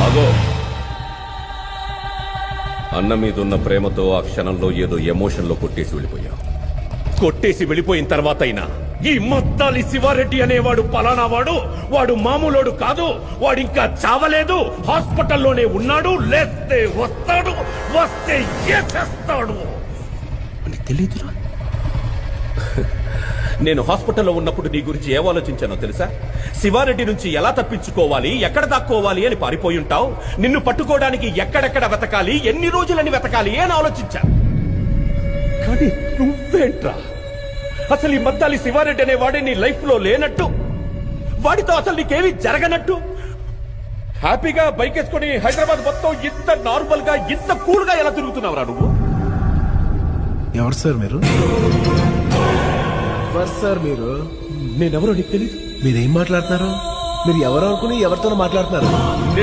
ఆగో. అన్న మీదున్న ప్రేమతో ఆ క్షణంలో ఏదో ఎమోషన్లో కొట్టేసి వెళ్ళిపోయావు. కొట్టేసి వెళ్ళిపోయిన తర్వాత అయినా ఈ మద్దాలి శివారెడ్డి అనేవాడు పలానా వాడు మామూలోడు కాదు, వాడింకా చావలేదు, హాస్పిటల్లోనే ఉన్నాడు, లేస్తే వస్తాడు, వస్తే ఏసేస్తాడు అని తెలీదురా. నేను హాస్పిటల్లో ఉన్నప్పుడు నీ గురించి ఏం ఆలోచించానో తెలుసా? శివారెడ్డి నుంచి ఎలా తప్పించుకోవాలి, ఎక్కడ దాక్కోవాలి అని పారిపోయి ఉంటావు. నిన్ను పట్టుకోవడానికి ఎక్కడెక్కడ వెతకాలి, ఎన్ని రోజులని వెతకాలి అని ఆలోచించా. కానీ నువ్వేంట్రా, అసలు ఈ మద్దాలి శివారెడ్డి అనే వాడే నీ లైఫ్ లో లేనట్టు, వాడితో అసలు నీకేమీ జరగనట్టు హ్యాపీగా బైక్ వేసుకుని హైదరాబాద్ మొత్తం ఇంత నార్మల్ గా ఇంత కూల్ గా ఎలా తిరుగుతున్నావురా నువ్వు? ఎవరు సార్ మీరు? ఎవరు సార్ మీరు? నేనెవరో నీకు తెలీదు. మీరేం మాట్లాడుతున్నారు? మీరు ఎవరు అనుకుని ఎవరితోనో మాట్లాడుతున్నారు?